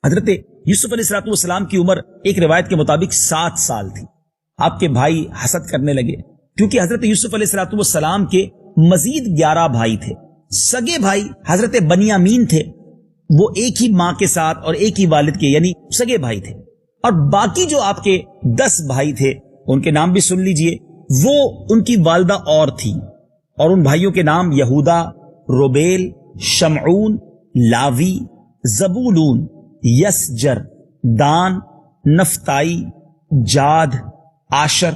حضرت یوسف علیہ السلام کی عمر ایک روایت کے مطابق 7 سال تھی. آپ کے بھائی حسد کرنے لگے کیونکہ حضرت یوسف علیہ السلام کے مزید 11 بھائی تھے. سگے بھائی حضرت بنیامین تھے، وہ ایک ہی ماں کے ساتھ اور ایک ہی والد کے یعنی سگے بھائی تھے. اور باقی جو آپ کے 10 بھائی تھے ان کے نام بھی سن لیجئے. وہ ان کی والدہ اور تھی اور ان بھائیوں کے نام یہودا، روبیل، شمعون، لاوی، زبولون، یسجر، دان، نفتائی، جاد، آشر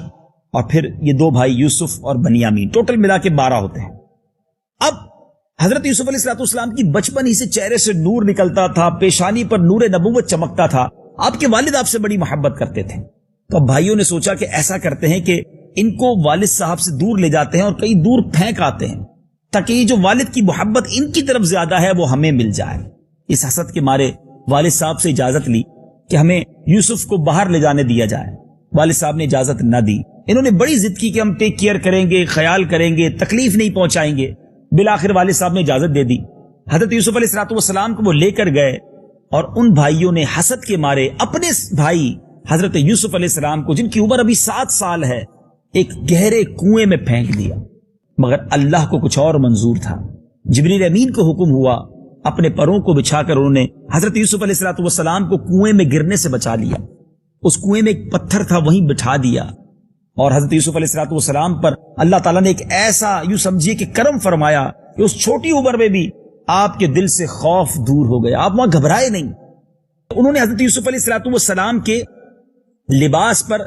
اور پھر یہ 2 بھائی یوسف اور بنیامین. ٹوٹل ملا کے 12 ہوتے ہیں. اب حضرت یوسف علیہ السلام کی بچپن ہی سے چہرے سے نور نکلتا تھا، پیشانی پر نور نبوت چمکتا تھا. آپ کے والد آپ سے بڑی محبت کرتے تھے. تو بھائیوں نے سوچا کہ ایسا کرتے ہیں کہ ان کو والد صاحب سے دور لے جاتے ہیں اور کہیں دور پھینک آتے ہیں تاکہ یہ جو والد کی محبت ان کی طرف زیادہ ہے وہ ہمیں مل جائے. اس حسد کے مارے والد صاحب سے اجازت لی کہ ہمیں یوسف کو باہر لے جانے دیا جائے. والد صاحب نے اجازت نہ دی. انہوں نے بڑی ضد کی کہ ہم ٹیک کیئر کریں گے، خیال کریں گے، تکلیف نہیں پہنچائیں گے. بالآخر والد صاحب نے اجازت دے دی. حضرت یوسف علیہ السلام کو وہ لے کر گئے اور ان بھائیوں نے حسد کے مارے اپنے بھائی حضرت یوسف علیہ السلام کو، جن کی عمر ابھی 7 سال ہے، ایک گہرے کنویں میں پھینک دیا. مگر اللہ کو کچھ اور منظور تھا. جبریل امین کو حکم ہوا، اپنے پروں کو بچھا کر انہوں نے حضرت یوسف علیہ السلام کو کنویں میں گرنے سے بچا لیا. اس کنویں میں ایک پتھر تھا، وہیں بٹھا دیا اور حضرت یوسف علیہ السلام پر اللہ تعالیٰ نے ایک ایسا یوں سمجھیے کہ کرم فرمایا کہ اس چھوٹی عمر میں بھی آپ کے دل سے خوف دور ہو گیا. آپ وہاں گھبرائے نہیں. انہوں نے حضرت یوسف علیہ السلام کے لباس پر،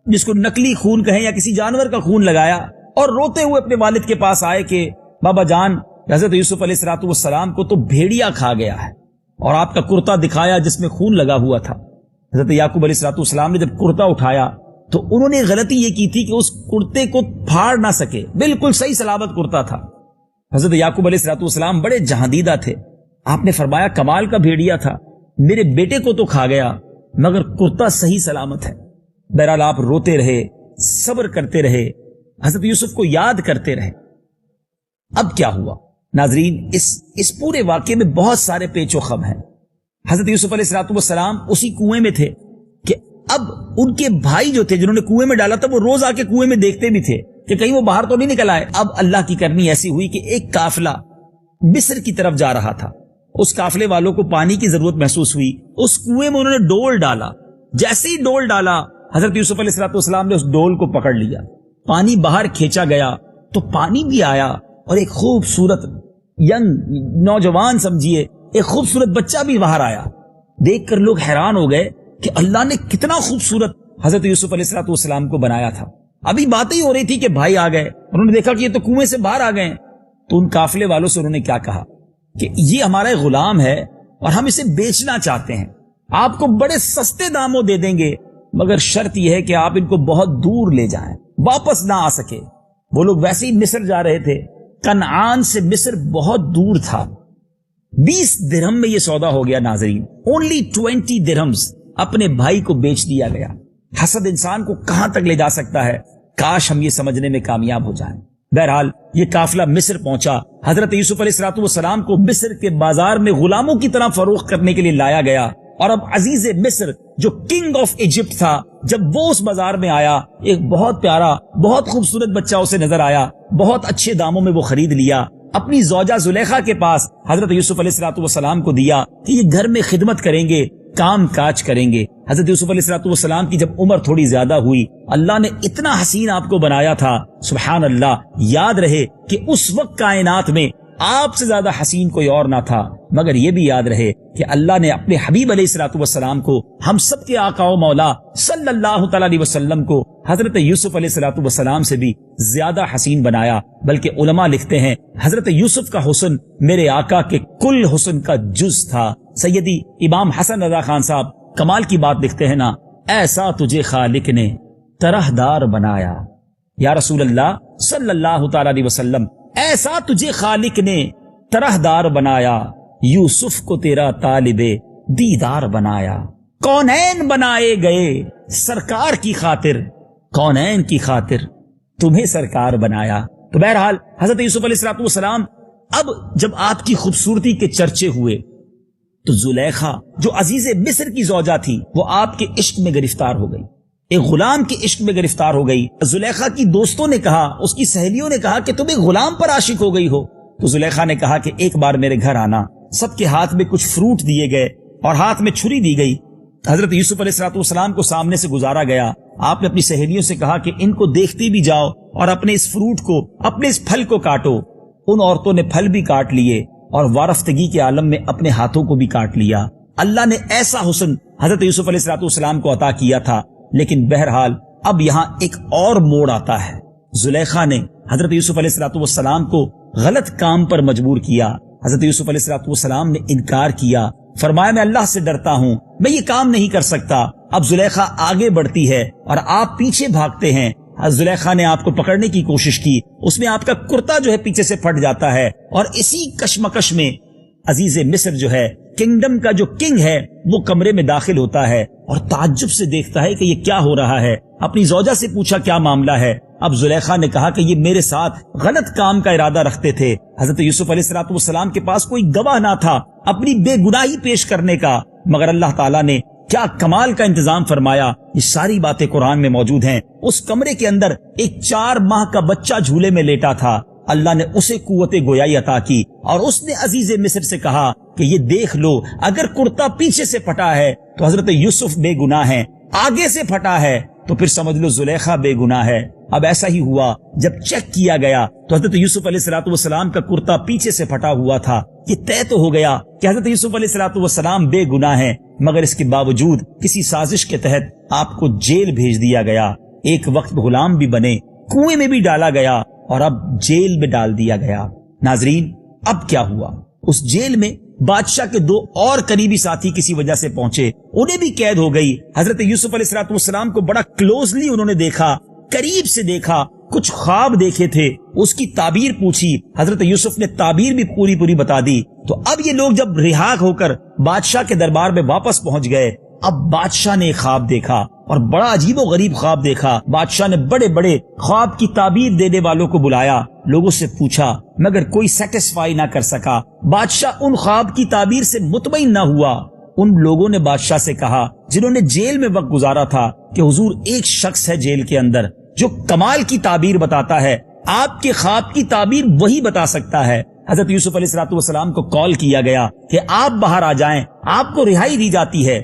جس کو نقلی خون کہیں یا کسی جانور کا خون، لگایا اور روتے ہوئے اپنے والد کے پاس آئے کہ بابا جان، حضرت یوسف علیہ السلام کو تو بھیڑیا کھا گیا ہے. اور آپ کا کرتا دکھایا جس میں خون لگا ہوا تھا. حضرت یعقوب علیہ السلام نے جب کرتا اٹھایا تو انہوں نے غلطی یہ کی تھی کہ اس کرتے کو پھاڑ نہ سکے. بالکل صحیح سلامت کرتا تھا. حضرت یعقوب علیہ السلام بڑے جہاندیدہ تھے. آپ نے فرمایا کمال کا بھیڑیا تھا، میرے بیٹے کو تو کھا گیا مگر کرتا صحیح سلامت ہے. بہرحال آپ روتے رہے، صبر کرتے رہے، حضرت یوسف کو یاد کرتے رہے. اب کیا ہوا ناظرین؟ اس پورے واقعے میں بہت سارے پیچ و خم ہیں. حضرت یوسف علیہ السلام اسی کنویں میں تھے کہ اب ان کے بھائی جو تھے جنہوں نے کنویں میں ڈالا تھا، وہ روز آ کے کنویں میں دیکھتے بھی تھے کہ کہیں وہ باہر تو نہیں نکل آئے. اب اللہ کی کرنی ایسی ہوئی کہ ایک قافلہ مصر کی طرف جا رہا تھا. اس قافلے والوں کو پانی کی ضرورت محسوس ہوئی. اس کنویں میں انہوں نے ڈول ڈالا. جیسے ہی ڈول ڈالا، حضرت یوسف علیہ السلام نے اس ڈول کو پکڑ لیا. پانی باہر کھینچا گیا تو پانی بھی آیا اور ایک خوبصورت ینگ نوجوان سمجھیے ایک خوبصورت بچہ بھی باہر آیا. دیکھ کر لوگ حیران ہو گئے کہ اللہ نے کتنا خوبصورت حضرت یوسف علیہ السلام کو بنایا تھا. ابھی باتیں ہی ہو رہی تھی کہ بھائی آ گئے. انہوں نے دیکھا کہ یہ تو کنویں سے باہر آ گئے. تو ان قافلے والوں سے انہوں نے کیا کہا کہ یہ ہمارا ایک غلام ہے اور ہم اسے بیچنا چاہتے ہیں. آپ کو بڑے سستے داموں دے دیں گے مگر شرط یہ ہے کہ آپ ان کو بہت دور لے جائیں، واپس نہ آ سکے. وہ لوگ ویسے ہی مصر جا رہے تھے. کنعان سے مصر بہت دور تھا. 20 درہم میں یہ سودا ہو گیا ناظرین. اونلی 20 درہمز اپنے بھائی کو بیچ دیا گیا. حسد انسان کو کہاں تک لے جا سکتا ہے، کاش ہم یہ سمجھنے میں کامیاب ہو جائیں. بہرحال یہ قافلہ مصر پہنچا. حضرت یوسف علیہ السلام کو مصر کے بازار میں غلاموں کی طرح فروخت کرنے کے لیے لایا گیا. اور اب عزیز مصر جو کنگ آف ایجپٹ تھا، جب وہ اس بازار میں آیا، ایک بہت پیارا بہت خوبصورت بچہ اسے نظر آیا. بہت اچھے داموں میں وہ خرید لیا. اپنی زوجہ زلیخا کے پاس حضرت یوسف علیہ السلام کو دیا کہ یہ گھر میں خدمت کریں گے، کام کاج کریں گے. حضرت یوسف علیہ السلام کی جب عمر تھوڑی زیادہ ہوئی، اللہ نے اتنا حسین آپ کو بنایا تھا. سبحان اللہ. یاد رہے کہ اس وقت کائنات میں آپ سے زیادہ حسین کوئی اور نہ تھا. مگر یہ بھی یاد رہے کہ اللہ نے اپنے حبیب علیہ السلام کو، ہم سب کے آقا و مولا صلی اللہ تعالی علیہ وسلم کو، حضرت یوسف علیہ السلام سے بھی زیادہ حسین بنایا. بلکہ علماء لکھتے ہیں حضرت یوسف کا حسن میرے آقا کے کل حسن کا جز تھا. سیدی امام حسن رضا خان صاحب کمال کی بات لکھتے ہیں نا، ایسا تجھے خالق نے طرح دار بنایا. یا رسول اللہ صلی اللہ تعالی علیہ وسلم، ایسا تجھے خالق نے طرح دار بنایا، یوسف کو تیرا طالب دیدار بنایا. کونین بنائے گئے سرکار کی خاطر، کونین کی خاطر تمہیں سرکار بنایا. تو بہرحال حضرت یوسف علیہ السلام اب جب آپ کی خوبصورتی کے چرچے ہوئے تو زلیخا جو عزیز مصر کی زوجہ تھی وہ آپ کے عشق میں گرفتار ہو گئی، ایک غلام کے عشق میں گرفتار ہو گئی۔ زلیخا کی دوستوں نے کہا، اس کی سہیلیوں نے کہا کہ تم ایک غلام پر عاشق ہو گئی ہو۔ تو زلیخا نے کہا کہ ایک بار میرے گھر آنا۔ سب کے ہاتھ میں کچھ فروٹ دیے گئے اور ہاتھ میں چھری دی گئی۔ حضرت یوسف علیہ السلام کو سامنے سے گزارا گیا۔ آپ نے اپنی سہیلیوں سے کہا کہ ان کو دیکھتے بھی جاؤ اور اپنے اس فروٹ کو، اپنے اس پھل کو کاٹو۔ ان عورتوں نے پھل بھی کاٹ لیے اور وارفتگی کے عالم میں اپنے ہاتھوں کو بھی کاٹ لیا۔ اللہ نے ایسا حسن حضرت یوسف علیہ السلام کو عطا کیا تھا، لیکن بہرحال اب یہاں ایک اور موڑ آتا ہے۔ زلیخا نے حضرت یوسف علیہ السلام کو غلط کام پر مجبور کیا۔ حضرت یوسف علیہ السلام نے انکار کیا، فرمایا میں اللہ سے ڈرتا ہوں، میں یہ کام نہیں کر سکتا۔ اب زلیخا آگے بڑھتی ہے اور آپ پیچھے بھاگتے ہیں۔ زلیخا نے آپ کو پکڑنے کی کوشش کی، اس میں آپ کا کرتا جو ہے پیچھے سے پھٹ جاتا ہے، اور اسی کشمکش میں عزیز مصر جو ہے، کنگڈم کا جو کنگ ہے، وہ کمرے میں داخل ہوتا ہے اور تعجب سے دیکھتا ہے کہ یہ کیا ہو رہا ہے۔ اپنی زوجہ سے پوچھا کیا معاملہ ہے۔ اب زلیخا نے کہا کہ یہ میرے ساتھ غلط کام کا ارادہ رکھتے تھے۔ حضرت یوسف علیہ السلام کے پاس کوئی گواہ نہ تھا اپنی بے گناہی پیش کرنے کا، مگر اللہ تعالیٰ نے کیا کمال کا انتظام فرمایا۔ یہ ساری باتیں قرآن میں موجود ہیں۔ اس کمرے کے اندر ایک 4 ماہ کا بچہ جھولے میں لیٹا تھا۔ اللہ نے اسے قوت گویائی عطا کی اور اس نے عزیز مصر سے کہا کہ یہ دیکھ لو، اگر کرتا پیچھے سے پھٹا ہے تو حضرت یوسف بے گناہ ہیں، آگے سے پھٹا ہے تو پھر سمجھ لو زلیخا بے گناہ ہے۔ اب ایسا ہی ہوا، جب چیک کیا گیا تو حضرت یوسف علیہ السلام کا کرتا پیچھے سے پھٹا ہوا تھا۔ یہ طے تو ہو گیا کہ حضرت یوسف علیہ السلام بے گناہ ہیں، مگر اس کے باوجود کسی سازش کے تحت آپ کو جیل بھیج دیا گیا۔ ایک وقت غلام بھی بنے، کنویں میں بھی ڈالا گیا اور اب جیل میں ڈال دیا گیا۔ ناظرین، اب کیا ہوا؟ اس جیل میں بادشاہ کے 2 اور قریبی ساتھی کسی وجہ سے پہنچے، انہیں بھی قید ہو گئی۔ حضرت یوسف علیہ السلام کو بڑا کلوزلی انہوں نے دیکھا، قریب سے دیکھا، کچھ خواب دیکھے تھے، اس کی تعبیر پوچھی، حضرت یوسف نے تعبیر بھی پوری بتا دی۔ تو اب یہ لوگ جب رہا ہو کر بادشاہ کے دربار میں واپس پہنچ گئے، اب بادشاہ نے خواب دیکھا اور بڑا عجیب و غریب خواب دیکھا۔ بادشاہ نے بڑے بڑے خواب کی تعبیر دینے والوں کو بلایا، لوگوں سے پوچھا، مگر کوئی سیٹسفائی نہ کر سکا۔ بادشاہ ان خواب کی تعبیر سے مطمئن نہ ہوا۔ ان لوگوں نے بادشاہ سے کہا جنہوں نے جیل میں وقت گزارا تھا کہ حضور ایک شخص ہے جیل کے اندر جو کمال کی تعبیر بتاتا ہے، آپ کے خواب کی تعبیر وہی بتا سکتا ہے۔ حضرت یوسف علیہ السلام کو کال کیا گیا کہ آپ باہر آ جائیں، آپ کو رہائی دی جاتی ہے۔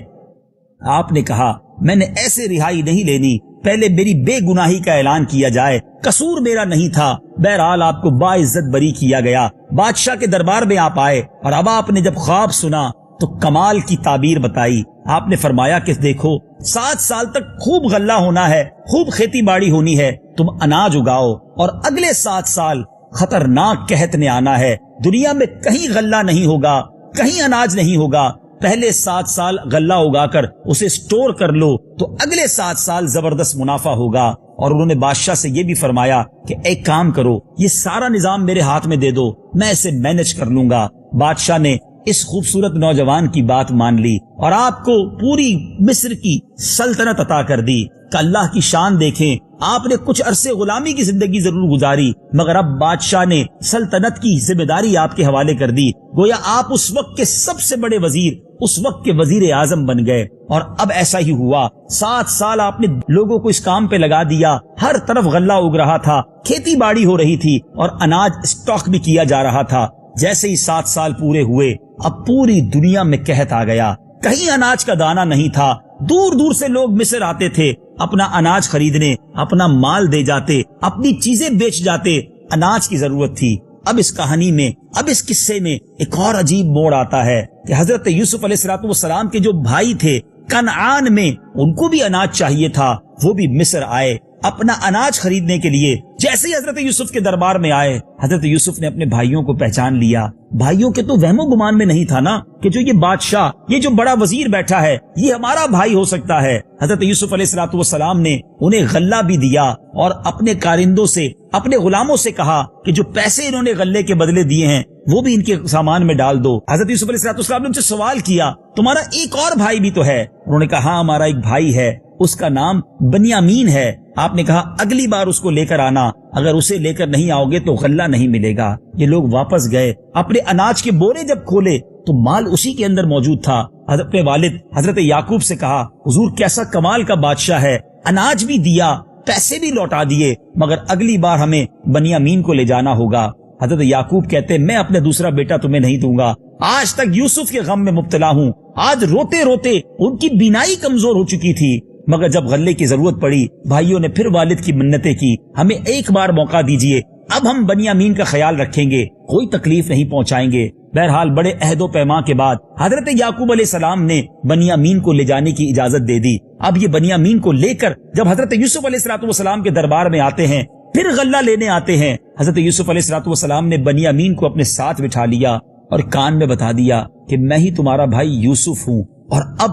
آپ نے کہا میں نے ایسے رہائی نہیں لینی، پہلے میری بے گناہی کا اعلان کیا جائے، قصور میرا نہیں تھا۔ بہرحال آپ کو باعزت بری کیا گیا۔ بادشاہ کے دربار میں آپ آئے اور اب آپ نے جب خواب سنا تو کمال کی تعبیر بتائی۔ آپ نے فرمایا کہ دیکھو 7 سال تک خوب غلہ ہونا ہے، خوب کھیتی باڑی ہونی ہے، تم اناج اگاؤ، اور اگلے 7 سال خطرناک قحط نے آنا ہے، دنیا میں کہیں غلہ نہیں ہوگا، کہیں اناج نہیں ہوگا۔ پہلے 7 سال غلہ اگا کر اسے سٹور کر لو تو اگلے 7 سال زبردست منافع ہوگا۔ اور انہوں نے بادشاہ سے یہ بھی فرمایا کہ ایک کام کرو، یہ سارا نظام میرے ہاتھ میں دے دو، میں اسے مینج کر لوں گا۔ بادشاہ نے اس خوبصورت نوجوان کی بات مان لی اور آپ کو پوری مصر کی سلطنت عطا کر دی۔ کہ اللہ کی شان دیکھیں، آپ نے کچھ عرصے غلامی کی زندگی ضرور گزاری، مگر اب بادشاہ نے سلطنت کی ذمہ داری آپ کے حوالے کر دی۔ گویا آپ اس وقت کے سب سے بڑے وزیر، اس وقت کے وزیر اعظم بن گئے۔ اور اب ایسا ہی ہوا، 7 سال آپ نے لوگوں کو اس کام پہ لگا دیا، ہر طرف غلہ اگ رہا تھا، کھیتی باڑی ہو رہی تھی اور اناج اسٹاک بھی کیا جا رہا تھا۔ جیسے ہی 7 سال پورے ہوئے، اب پوری دنیا میں قحط آ گیا، کہیں اناج کا دانہ نہیں تھا۔ دور دور سے لوگ مصر آتے تھے اپنا اناج خریدنے، اپنا مال دے جاتے، اپنی چیزیں بیچ جاتے، اناج کی ضرورت تھی۔ اب اس کہانی میں، اب اس قصے میں ایک اور عجیب موڑ آتا ہے کہ حضرت یوسف علیہ السلام کے جو بھائی تھے کنعان میں، ان کو بھی اناج چاہیے تھا، وہ بھی مصر آئے اپنا اناج خریدنے کے لیے۔ جیسے ہی حضرت یوسف کے دربار میں آئے، حضرت یوسف نے اپنے بھائیوں کو پہچان لیا۔ بھائیوں کے تو وہم و گمان میں نہیں تھا نا کہ جو یہ بادشاہ، یہ جو بڑا وزیر بیٹھا ہے، یہ ہمارا بھائی ہو سکتا ہے۔ حضرت یوسف علیہ السلام نے انہیں غلہ بھی دیا اور اپنے کارندوں سے، اپنے غلاموں سے کہا کہ جو پیسے انہوں نے غلے کے بدلے دیے ہیں وہ بھی ان کے سامان میں ڈال دو۔ حضرت یوسف علیہ السلام نے ان سے سوال کیا تمہارا ایک اور بھائی بھی تو ہے؟ انہوں نے کہا ہاں ہمارا ایک بھائی ہے، اس کا نام بنیامین ہے۔ آپ نے کہا اگلی بار اس کو لے کر آنا، اگر اسے لے کر نہیں آؤ گے تو غلہ نہیں ملے گا۔ یہ لوگ واپس گئے، اپنے اناج کے بورے جب کھولے تو مال اسی کے اندر موجود تھا. حضرت والد حضرت یعقوب سے کہا حضور کیسا کمال کا بادشاہ ہے, اناج بھی دیا, پیسے بھی لوٹا دیے, مگر اگلی بار ہمیں بنیامین کو لے جانا ہوگا. حضرت یعقوب کہتے میں اپنا دوسرا بیٹا تمہیں نہیں دوں گا. آج تک یوسف کے غم میں مبتلا ہوں. آج روتے روتے ان کی بینائی کمزور ہو چکی تھی, مگر جب غلے کی ضرورت پڑی بھائیوں نے پھر والد کی منتیں کی, ہمیں ایک بار موقع دیجئے, اب ہم بنیامین کا خیال رکھیں گے, کوئی تکلیف نہیں پہنچائیں گے. بہرحال بڑے عہد و پیما کے بعد حضرت یعقوب علیہ السلام نے بنیامین کو لے جانے کی اجازت دے دی. اب یہ بنیامین کو لے کر جب حضرت یوسف علیہ السلام کے دربار میں آتے ہیں, پھر غلہ لینے آتے ہیں, حضرت یوسف علیہ السلام نے بنیامین کو اپنے ساتھ بٹھا لیا اور کان میں بتا دیا کہ میں ہی تمہارا بھائی یوسف ہوں. اور اب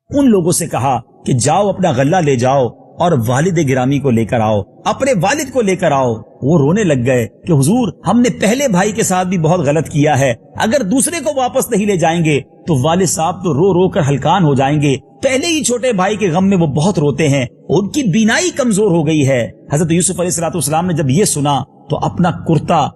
ان لوگوں سے کہا کہ جاؤ اپنا غلہ لے جاؤ اور والد گرامی کو لے کر آؤ, اپنے والد کو لے کر آؤ. وہ رونے لگ گئے کہ حضور ہم نے پہلے بھائی کے ساتھ بھی بہت غلط کیا ہے, اگر دوسرے کو واپس نہیں لے جائیں گے تو والد صاحب تو رو رو کر ہلکان ہو جائیں گے. پہلے ہی چھوٹے بھائی کے غم میں وہ بہت روتے ہیں, ان کی بینائی کمزور ہو گئی ہے. حضرت یوسف علیہ السلام نے جب یہ سنا تو اپنا کرتا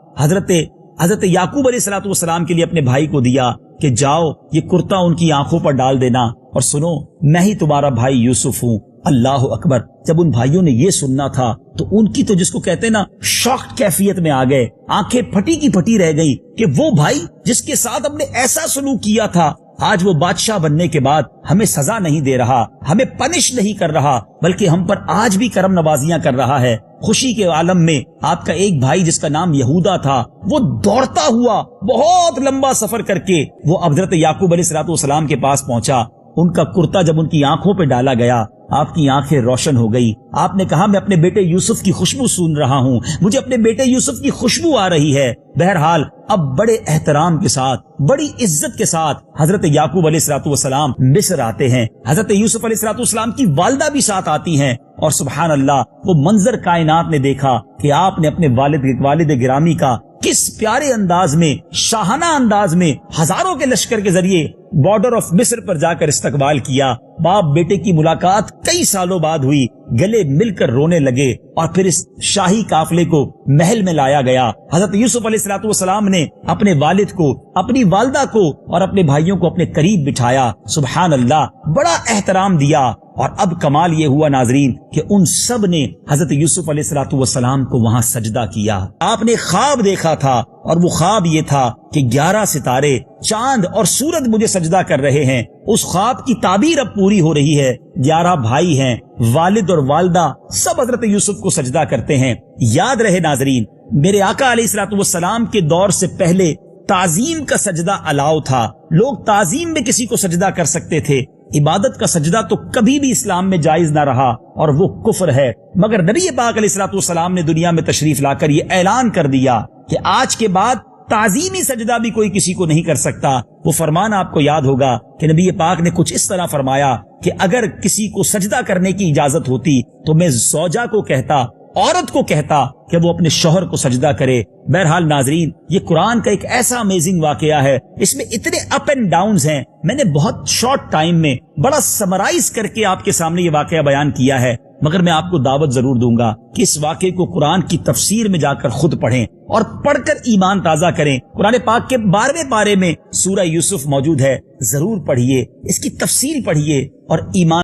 حضرت یعقوب علیہ السلام کے لیے اپنے بھائی کو دیا کہ جاؤ یہ کرتا ان کی آنکھوں پر ڈال دینا, اور سنو میں ہی تمہارا بھائی یوسف ہوں. اللہ اکبر. جب ان بھائیوں نے یہ سننا تھا تو ان کی تو جس کو کہتے نا شاکڈ کیفیت میں آ گئے, آنکھیں پھٹی کی پھٹی رہ گئی کہ وہ بھائی جس کے ساتھ ہم نے ایسا سلوک کیا تھا آج وہ بادشاہ بننے کے بعد ہمیں سزا نہیں دے رہا, ہمیں پنش نہیں کر رہا, بلکہ ہم پر آج بھی کرم نوازیاں کر رہا ہے. خوشی کے عالم میں آپ کا ایک بھائی جس کا نام یہودا تھا وہ دوڑتا ہوا بہت لمبا سفر کر کے وہ حضرت یعقوب علیہ السلام کے پاس پہنچا. ان کا کرتا جب ان کی آنکھوں پہ ڈالا گیا آپ کی آنکھیں روشن ہو گئی. آپ نے کہا میں اپنے بیٹے یوسف کی خوشبو سن رہا ہوں, مجھے اپنے بیٹے یوسف کی خوشبو آ رہی ہے. بہرحال اب بڑے احترام کے ساتھ بڑی عزت کے ساتھ حضرت یعقوب علیہ السلام مصر آتے ہیں. حضرت یوسف علیہ السلام کی والدہ بھی ساتھ آتی ہیں, اور سبحان اللہ وہ منظر کائنات نے دیکھا کہ آپ نے اپنے والد گرامی کا کس پیارے انداز میں, شاہانہ انداز میں ہزاروں کے لشکر کے ذریعے بارڈر آف مصر پر جا کر استقبال کیا. باپ بیٹے کی ملاقات کئی سالوں بعد ہوئی, گلے مل کر رونے لگے, اور پھر اس شاہی قافلے کو محل میں لایا گیا. حضرت یوسف علیہ السلام نے اپنے والد کو, اپنی والدہ کو اور اپنے بھائیوں کو اپنے قریب بٹھایا. سبحان اللہ, بڑا احترام دیا. اور اب کمال یہ ہوا ناظرین کہ ان سب نے حضرت یوسف علیہ السلام کو وہاں سجدہ کیا. آپ نے خواب دیکھا تھا, اور وہ خواب یہ تھا کہ 11 ستارے, چاند اور سورج مجھے سجدہ کر رہے ہیں. اس خواب کی تعبیر اب پوری ہو رہی ہے. 11 بھائی ہیں, والد اور والدہ سب حضرت یوسف کو سجدہ کرتے ہیں. یاد رہے ناظرین, میرے آقا علیہ السلام کے دور سے پہلے تعظیم کا سجدہ الاؤ تھا. لوگ تعظیم میں کسی کو سجدہ کر سکتے تھے, عبادت کا سجدہ تو کبھی بھی اسلام میں جائز نہ رہا اور وہ کفر ہے. مگر نبی پاک علیہ السلام نے دنیا میں تشریف لا کر یہ اعلان کر دیا کہ آج کے بعد تعظیمی سجدہ بھی کوئی کسی کو نہیں کر سکتا. وہ فرمان آپ کو یاد ہوگا کہ نبی پاک نے کچھ اس طرح فرمایا کہ اگر کسی کو سجدہ کرنے کی اجازت ہوتی تو میں زوجہ کو کہتا, عورت کو کہتا کہ وہ اپنے شوہر کو سجدہ کرے. بہرحال ناظرین, یہ قرآن کا ایک ایسا امیزنگ واقعہ ہے, اس میں اتنے اپ اینڈ ڈاؤنز ہیں. میں نے بہت شارٹ ٹائم میں بڑا سمرائز کر کے آپ کے سامنے یہ واقعہ بیان کیا ہے, مگر میں آپ کو دعوت ضرور دوں گا کہ اس واقعے کو قرآن کی تفسیر میں جا کر خود پڑھیں اور پڑھ کر ایمان تازہ کریں. قرآن پاک کے 12ویں پارے میں سورہ یوسف موجود ہے, ضرور پڑھیے, اس کی تفسیر پڑھیے اور ایمان